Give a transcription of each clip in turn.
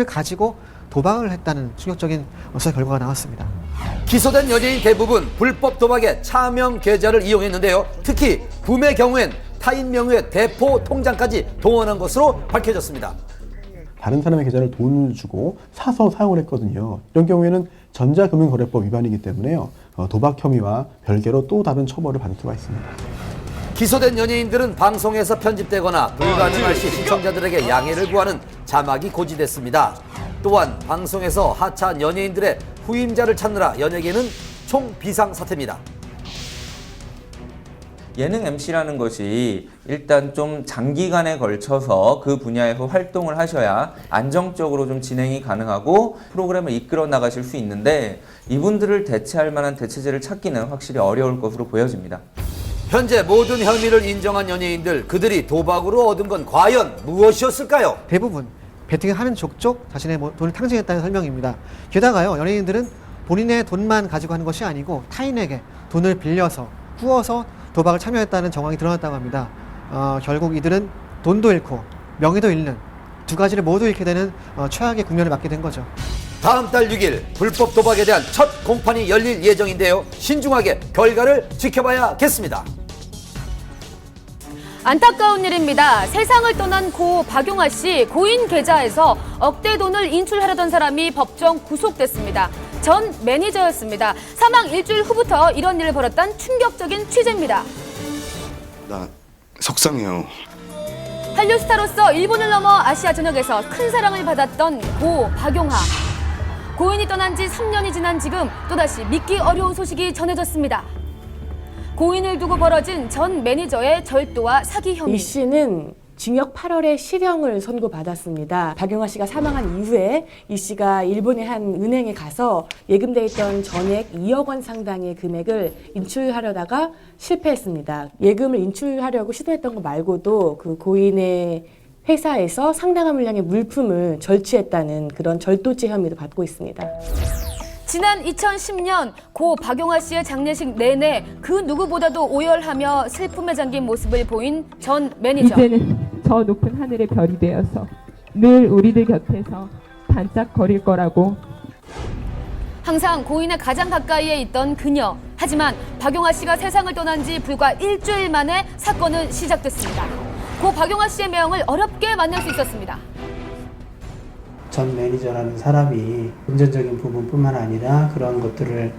팁을 가지고 도박을 했다는 충격적인 수사 결과가 나왔습니다. 기소된 연예인 대부분 불법 도박에 차명 계좌를 이용했는데요. 특히 구매 경우엔 타인 명의의 대포 통장까지 동원한 것으로 밝혀졌습니다. 다른 사람의 계좌를 돈을 주고 사서 사용을 했거든요. 이런 경우에는 전자금융거래법 위반이기 때문에요. 도박 혐의와 별개로 또 다른 처벌을 받을 수가 있습니다. 기소된 연예인들은 방송에서 편집되거나 불가능할 시 시청자들에게 양해를 구하는 자막이 고지됐습니다. 또한 방송에서 하차한 연예인들의 후임자를 찾느라 연예계는 총 비상사태입니다. 예능 MC라는 것이 일단 좀 장기간에 걸쳐서 그 분야에서 활동을 하셔야 안정적으로 좀 진행이 가능하고 프로그램을 이끌어 나가실 수 있는데 이분들을 대체할 만한 대체제를 찾기는 확실히 어려울 것으로 보여집니다. 현재 모든 혐의를 인정한 연예인들, 그들이 도박으로 얻은 건 과연 무엇이었을까요? 대부분 베팅을 하는 족족 자신의 돈을 탕진했다는 설명입니다. 게다가요, 연예인들은 본인의 돈만 가지고 하는 것이 아니고 타인에게 돈을 빌려서 꾸어서 도박을 참여했다는 정황이 드러났다고 합니다. 결국 이들은 돈도 잃고 명예도 잃는 두 가지를 모두 잃게 되는 최악의 국면을 맞게 된 거죠. 다음 달 6일 불법 도박에 대한 첫 공판이 열릴 예정인데요. 신중하게 결과를 지켜봐야겠습니다. 안타까운 일입니다. 세상을 떠난 고 박용아 씨 고인 계좌에서 억대 돈을 인출하려던 사람이 법정 구속됐습니다. 전 매니저였습니다. 사망 일주일 후부터 이런 일을 벌였던 충격적인 취재입니다. 나 속상해요. 한류 스타로서 일본을 넘어 아시아 전역에서 큰 사랑을 받았던 고 박용아. 고인이 떠난 지 3년이 지난 지금 또다시 믿기 어려운 소식이 전해졌습니다. 고인을 두고 벌어진 전 매니저의 절도와 사기 혐의. 이 씨는 징역 8월에 실형을 선고받았습니다. 박용아 씨가 사망한 이후에 이 씨가 일본의 한 은행에 가서 예금돼 있던 전액 2억 원 상당의 금액을 인출하려다가 실패했습니다. 예금을 인출하려고 시도했던 거 말고도 그 고인의 회사에서 상당한 물량의 물품을 절취했다는 그런 절도죄 혐의도 받고 있습니다. 지난 2010년 고 박용아 씨의 장례식 내내 그 누구보다도 오열하며 슬픔에 잠긴 모습을 보인 전 매니저. 이제는 저 높은 하늘의 별이 되어서 늘 우리들 곁에서 반짝거릴 거라고. 항상 고인의 가장 가까이에 있던 그녀. 하지만 박용아 씨가 세상을 떠난 지 불과 일주일 만에 사건은 시작됐습니다. 고 박용아 씨의 명을 어렵게 만날 수 있었습니다. 전 매니저라는 사람이 금전적인 부분뿐만 아니라 그런 것들을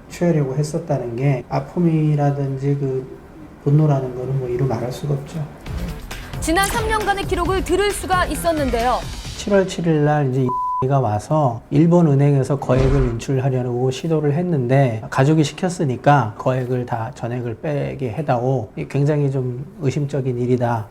취하려고 했었다는 게 아픔이라든지 그 분노라는 거는 뭐 이루 말할 수가 없죠. 지난 3년간의 기록을 들을 수가 있었는데요. 7월 7일 날 이제 가 와서 일본 은행에서 거액을 인출하려고 시도를 했는데 가족이 시켰으니까 거액을 다 전액을 빼게 해다오. 굉장히 좀 의심적인 일이다.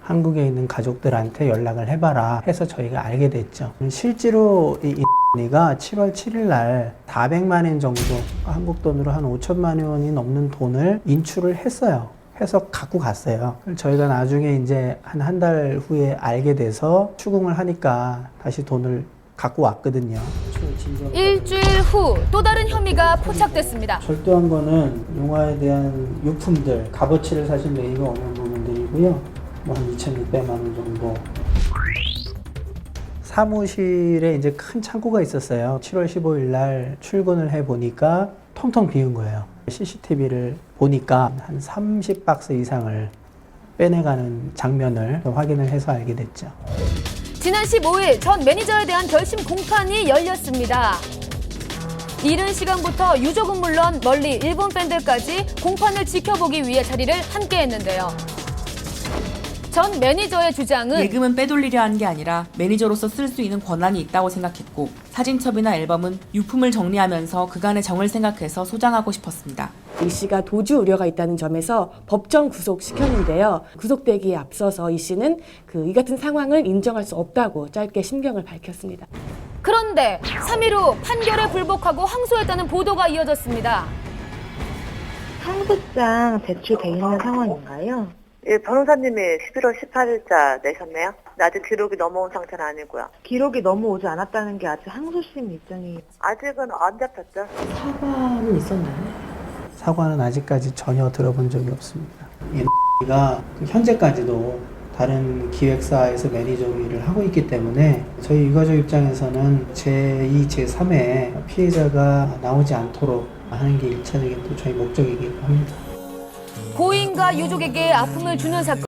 한국에 있는 가족들한테 연락을 해봐라 해서 저희가 알게 됐죠. 실제로 이가 7월 7일 날 400만 원 정도, 한국 돈으로 한 5천만 원이 넘는 돈을 인출을 했어요. 해서 갖고 갔어요. 저희가 나중에 이제 한 달 후에 알게 돼서 추궁을 하니까 다시 돈을 갖고 왔거든요. 일주일 후 또 다른 혐의가 포착됐습니다. 절도한 거는 용화에 대한 유품들, 값어치를 사실 매입이 없는 부분들이고요. 뭐 한 2,600만 원 정도. 사무실에 이제 큰 창고가 있었어요. 7월 15일 날 출근을 해 보니까 텅텅 비운 거예요. CCTV를 보니까 한 30박스 이상을 빼내가는 장면을 확인을 해서 알게 됐죠. 지난 15일 전 매니저에 대한 결심 공판이 열렸습니다. 이른 시간부터 유족은 물론 멀리 일본 팬들까지 공판을 지켜보기 위해 자리를 함께 했는데요. 전 매니저의 주장은 예금은 빼돌리려 하는 게 아니라 매니저로서 쓸 수 있는 권한이 있다고 생각했고 사진첩이나 앨범은 유품을 정리하면서 그간의 정을 생각해서 소장하고 싶었습니다. 이 씨가 도주 우려가 있다는 점에서 법정 구속시켰는데요. 구속되기에 앞서서 이 씨는 이 같은 상황을 인정할 수 없다고 짧게 심경을 밝혔습니다. 그런데 3일 후 판결에 불복하고 항소했다는 보도가 이어졌습니다. 항소장 제출돼 있는 상황인가요? 예, 변호사님이 11월 18일자 내셨네요. 아직 기록이 넘어온 상태는 아니고요. 기록이 넘어오지 않았다는 게 아직 항소심 입장이 아직은 안 잡혔죠. 사과는 있었나요? 사과는 아직까지 전혀 들어본 적이 없습니다. 가 현재까지도 다른 기획사에서 매니저로 일을 하고 있기 때문에 저희 유가족 입장에서는 제2, 제3의 피해자가 나오지 않도록 하는 게 1차적인 또 저희 목적이기도 합니다. 고인과 유족에게 아픔을 주는 사건.